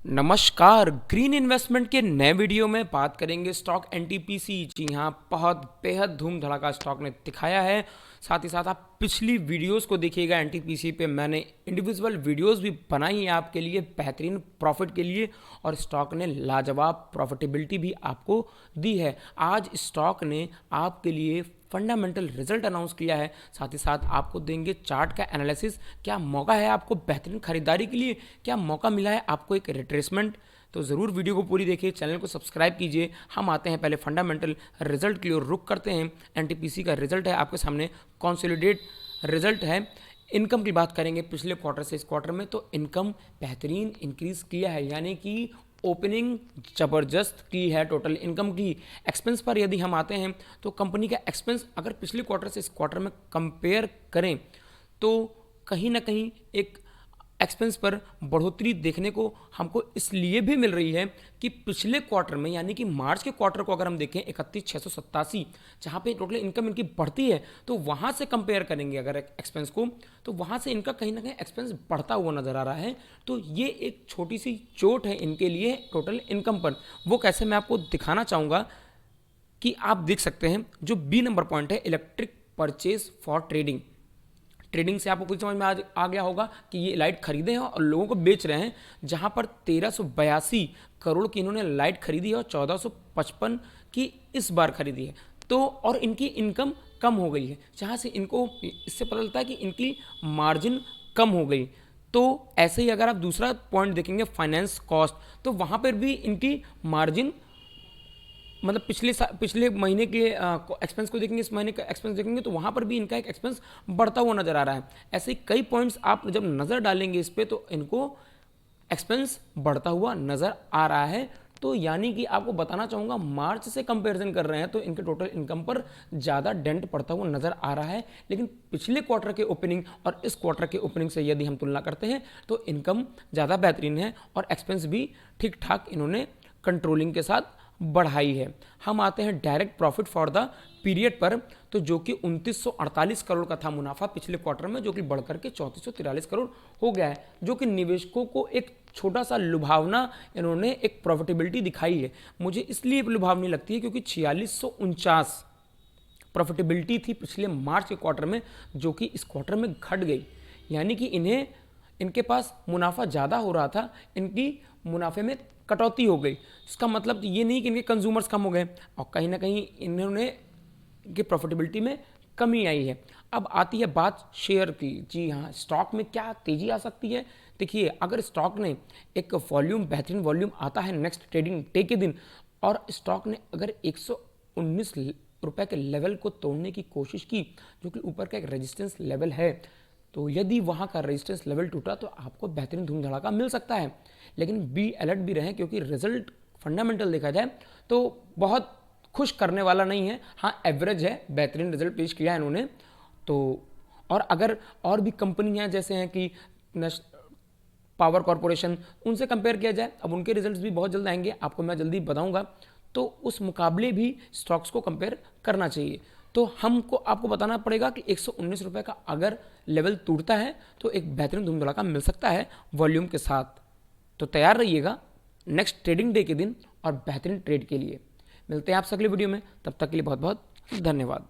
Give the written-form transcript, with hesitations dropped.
नमस्कार। Green investment के नए वीडियो में बात करेंगे स्टॉक एनटीपीसी। जी हाँ, बहुत बेहद धूम धड़ाका स्टॉक ने दिखाया है। साथ ही साथ आप पिछली वीडियोस को देखिएगा। एनटीपीसी पे मैंने इंडिविजुअल वीडियोस भी बनाई है आपके लिए बेहतरीन प्रॉफिट के लिए, और स्टॉक ने लाजवाब प्रॉफिटेबिलिटी भी आपको दी है। आज स्टॉक ने आपके लिए फंडामेंटल रिजल्ट अनाउंस किया है। साथ ही साथ आपको देंगे चार्ट का एनालिसिस। क्या मौका है आपको बेहतरीन खरीदारी के लिए? क्या मौका मिला है आपको एक रिट्रेसमेंट? तो ज़रूर वीडियो को पूरी देखिए, चैनल को सब्सक्राइब कीजिए। हम आते हैं पहले फंडामेंटल रिजल्ट की ओर रुख करते हैं। एनटीपीसी का रिजल्ट है आपके सामने, कंसोलिडेट रिजल्ट है। इनकम की बात करेंगे पिछले क्वार्टर से इस क्वार्टर में, तो इनकम बेहतरीन इंक्रीज किया है, यानी कि ओपनिंग ज़बरदस्त की है टोटल इनकम की। एक्सपेंस पर यदि हम आते हैं तो कंपनी का एक्सपेंस अगर पिछले क्वार्टर से इस क्वार्टर में कंपेयर करें तो कहीं ना कहीं एक एक्सपेंस पर बढ़ोतरी देखने को हमको इसलिए भी मिल रही है कि पिछले क्वार्टर में, यानी कि मार्च के क्वार्टर को अगर हम देखें 31,687, जहाँ पे टोटल इनकम इनकी बढ़ती है, तो वहाँ से कंपेयर करेंगे अगर एक्सपेंस को, तो वहाँ से इनका कहीं ना कहीं एक्सपेंस बढ़ता हुआ नजर आ रहा है। तो ये एक छोटी सी चोट है इनके लिए टोटल इनकम पर। वो कैसे, मैं आपको दिखाना चाहूँगा कि आप देख सकते हैं जो बी नंबर पॉइंट है, electric purchase for trading. Trading से आपको कुछ समझ में आ गया होगा कि ये लाइट खरीदे हैं और लोगों को बेच रहे हैं, जहां पर 1382 करोड़ की इन्होंने लाइट खरीदी है और 1455 की इस बार खरीदी है। तो और इनकी इनकम कम हो गई है, जहां से इनको इससे पता चलता है कि इनकी मार्जिन कम हो गई। तो ऐसे ही अगर आप दूसरा पॉइंट देखेंगे फाइनेंस कॉस्ट, तो वहां पर भी इनकी मार्जिन, मतलब पिछले महीने के एक्सपेंस को देखेंगे, इस महीने का एक्सपेंस देखेंगे, तो वहाँ पर भी इनका एक एक्सपेंस बढ़ता हुआ नज़र आ रहा है। ऐसे कई पॉइंट्स आप जब नज़र डालेंगे इस पर, तो इनको एक्सपेंस बढ़ता हुआ नज़र आ रहा है। तो यानी कि आपको बताना चाहूँगा, मार्च से कंपैरिजन कर रहे हैं तो इनके टोटल इनकम पर ज़्यादा डेंट पड़ता हुआ नज़र आ रहा है। लेकिन पिछले क्वार्टर के ओपनिंग और इस क्वार्टर के ओपनिंग से यदि हम तुलना करते हैं तो इनकम ज़्यादा बेहतरीन है और एक्सपेंस भी ठीक ठाक इन्होंने कंट्रोलिंग के साथ बढ़ाई है। हम आते हैं direct profit for the period पर, तो जो कि 2948 करोड़ का था मुनाफा पिछले क्वार्टर में, जो कि बढ़कर के 3443 करोड़ हो गया है, जो कि निवेशकों को एक छोटा सा लुभावना इन्होंने एक प्रॉफिटेबिलिटी दिखाई है। मुझे इसलिए लुभावनी लगती है क्योंकि 4649 प्रॉफिटेबिलिटी थी पिछले मार्च के क्वार्टर में, जो कि इस क्वार्टर में घट गई। यानी कि इनके पास मुनाफा ज़्यादा हो रहा था, इनकी मुनाफे में कटौती हो गई। इसका मतलब ये नहीं कि इनके कंज्यूमर्स कम हो गए, और कहीं ना कहीं इन्होंने की प्रॉफिटेबिलिटी में कमी आई है। अब आती है बात शेयर की। जी हाँ, स्टॉक में क्या तेज़ी आ सकती है? देखिए, अगर स्टॉक ने एक वॉल्यूम, बेहतरीन वॉल्यूम आता है नेक्स्ट ट्रेडिंग डे के दिन, और स्टॉक ने अगर 119 रुपए के लेवल को तोड़ने की कोशिश की, जो कि ऊपर का एक रेजिस्टेंस लेवल है, तो यदि वहाँ का रेजिस्टेंस लेवल टूटा तो आपको बेहतरीन धूम धड़ाका मिल सकता है। लेकिन बी अलर्ट भी रहें, क्योंकि रिजल्ट फंडामेंटल देखा जाए तो बहुत खुश करने वाला नहीं है। हाँ, एवरेज है, बेहतरीन रिजल्ट पेश किया है इन्होंने। तो और अगर और भी कंपनियां जैसे हैं कि पावर कॉरपोरेशन, उनसे कंपेयर किया जाए, अब उनके रिजल्ट्स भी बहुत जल्द आएंगे, आपको मैं जल्दी बताऊंगा, तो उस मुकाबले भी स्टॉक्स को कंपेयर करना चाहिए। तो हमको आपको बताना पड़ेगा कि 119 रुपए का अगर लेवल टूटता है तो एक बेहतरीन धूम धड़ाका मिल सकता है वॉल्यूम के साथ। तो तैयार रहिएगा नेक्स्ट ट्रेडिंग डे के दिन और बेहतरीन ट्रेड के लिए। मिलते हैं आपसे अगले वीडियो में, तब तक के लिए बहुत बहुत धन्यवाद।